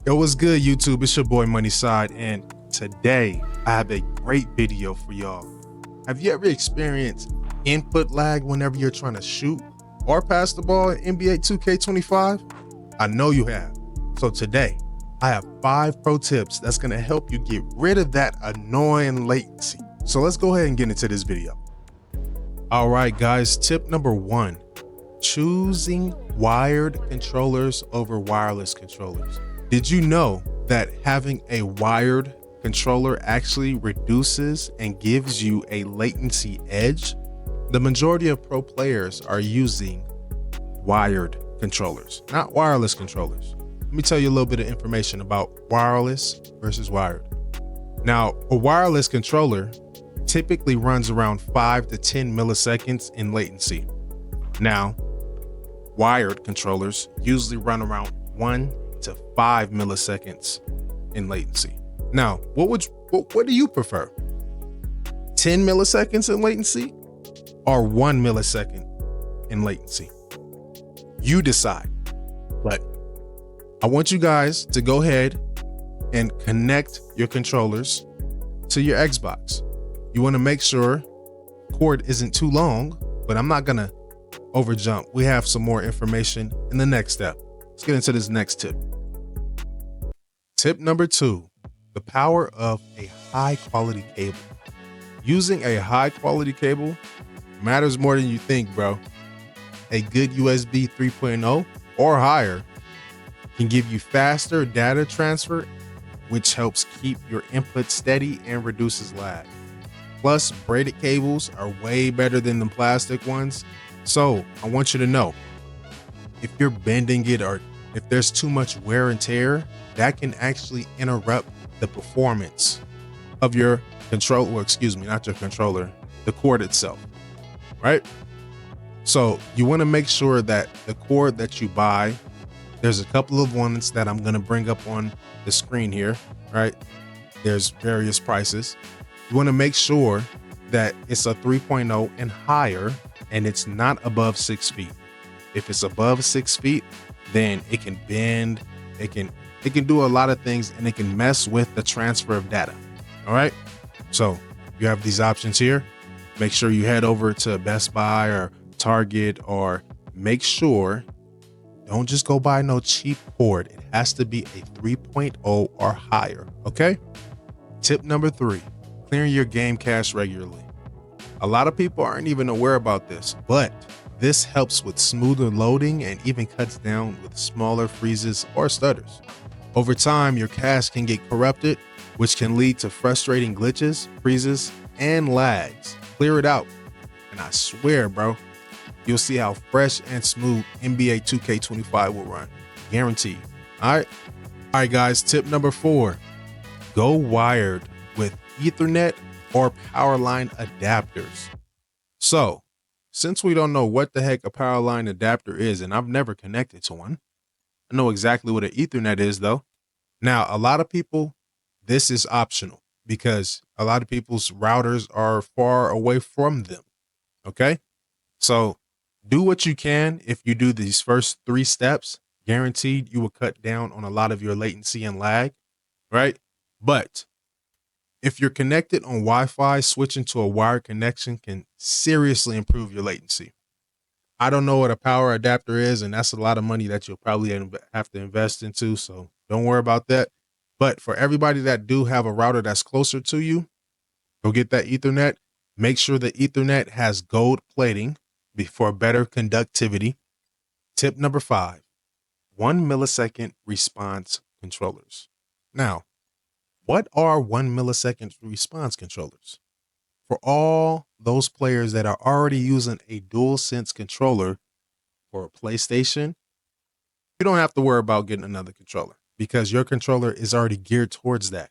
Yo, what's good, YouTube? It's your boy Money Side, and today I have a great video for y'all. Have you ever experienced input lag whenever you're trying to shoot or pass the ball in NBA 2K25? I know you have. So today, I have 5 pro tips that's gonna help you get rid of that annoying latency. So let's go ahead and get into this video. All right, guys, tip number 1, choosing wired controllers over wireless controllers. Did you know that having a wired controller actually reduces and gives you a latency edge? The majority of pro players are using wired controllers, not wireless controllers. Let me tell you a little bit of information about wireless versus wired. Now, a wireless controller typically runs around 5 to 10 milliseconds in latency. Now, wired controllers usually run around 1 to 5 milliseconds in latency. Now, what do you prefer? 10 milliseconds in latency or 1 millisecond in latency? You decide. But I want you guys to go ahead and connect your controllers to your Xbox. You want to make sure cord isn't too long, but I'm not gonna overjump. We have some more information in the next step. Let's get into this next tip. Tip number 2, the power of a high quality cable. Using a high quality cable matters more than you think, bro. A good USB 3.0 or higher can give you faster data transfer, which helps keep your input steady and reduces lag. Plus, braided cables are way better than the plastic ones. So I want you to know, if you're bending it or if there's too much wear and tear, that can actually interrupt the performance of your controller. Well, excuse me, not your controller, the cord itself, right? So you want to make sure that the cord that you buy, there's a couple of ones that I'm going to bring up on the screen here, right? There's various prices. You want to make sure that it's a 3.0 and higher, and it's not above 6 feet. If it's above 6 feet, then it can bend, it can do a lot of things, and it can mess with the transfer of data. All right. So you have these options here. Make sure you head over to Best Buy or Target, or make sure, don't just go buy no cheap cord. It has to be a 3.0 or higher. Okay. Tip number 3, clearing your game cache regularly. A lot of people aren't even aware about this, but this helps with smoother loading and even cuts down with smaller freezes or stutters. Over time, your cache can get corrupted, which can lead to frustrating glitches, freezes, and lags. Clear it out, and I swear, bro, you'll see how fresh and smooth NBA 2K25 will run. Guaranteed. All right, guys, tip number 4, go wired with Ethernet or power line adapters. So, since we don't know what the heck a power line adapter is, and I've never connected to one, I know exactly what an Ethernet is though. Now, a lot of people, this is optional because a lot of people's routers are far away from them. Okay. So do what you can. If you do these first 3 steps, guaranteed you will cut down on a lot of your latency and lag, right? But if you're connected on Wi-Fi, switching to a wired connection can seriously improve your latency. I don't know what a power adapter is, and that's a lot of money that you'll probably have to invest into, so don't worry about that. But for everybody that do have a router that's closer to you, go get that Ethernet. Make sure the Ethernet has gold plating for better conductivity. Tip number 5, 1 millisecond response controllers. Now, what are 1 millisecond response controllers? For all those players that are already using a DualSense controller for a PlayStation, you don't have to worry about getting another controller because your controller is already geared towards that.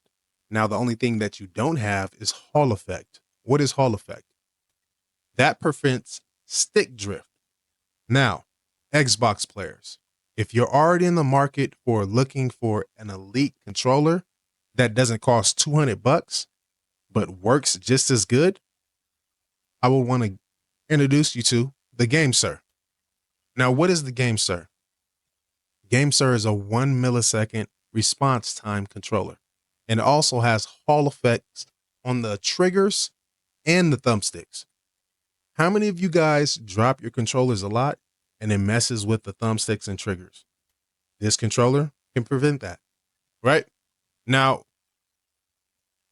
Now, the only thing that you don't have is Hall effect. What is Hall effect? That prevents stick drift. Now, Xbox players, if you're already in the market for looking for an elite controller that doesn't cost $200 but works just as good, I would want to introduce you to the GameSir. Now, what is the GameSir? GameSir is a 1 millisecond response time controller. And it also has Hall effects on the triggers and the thumbsticks. How many of you guys drop your controllers a lot and it messes with the thumbsticks and triggers? This controller can prevent that, right? Now,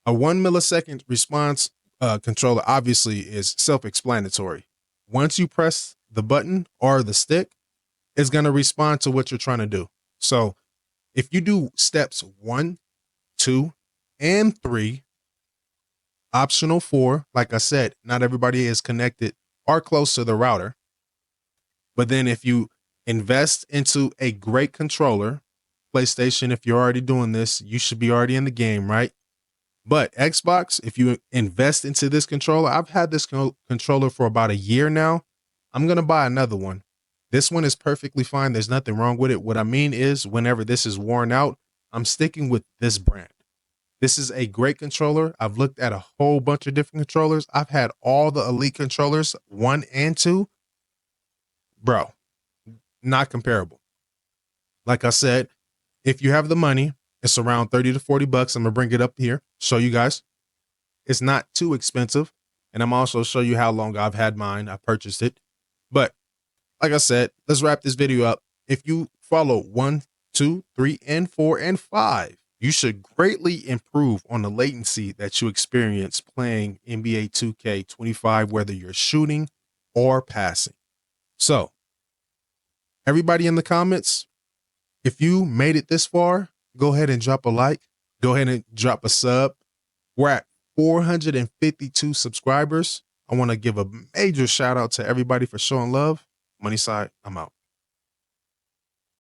a 1 millisecond response controller obviously is self-explanatory. Once you press the button or the stick, it's going to respond to what you're trying to do. So if you do steps 1, 2, and 3, optional 4, like I said, not everybody is connected or close to the router. But then if you invest into a great controller, PlayStation, if you're already doing this, you should be already in the game, right? But Xbox, if you invest into this controller, I've had this controller for about a year now. I'm going to buy another one. This one is perfectly fine. There's nothing wrong with it. What I mean is whenever this is worn out, I'm sticking with this brand. This is a great controller. I've looked at a whole bunch of different controllers. I've had all the Elite controllers, 1 and 2. Bro, not comparable. Like I said, if you have the money, it's around 30 to 40 bucks. I'm going to bring it up here, show you guys. It's not too expensive. And I'm also show you how long I've had mine. I purchased it. But like I said, let's wrap this video up. If you follow 1, 2, 3, and 4, and 5, you should greatly improve on the latency that you experience playing NBA 2K25, whether you're shooting or passing. So everybody in the comments, if you made it this far, go ahead and drop a like. Go ahead and drop a sub. We're at 452 subscribers. I want to give a major shout out to everybody for showing love. Money Side, I'm out.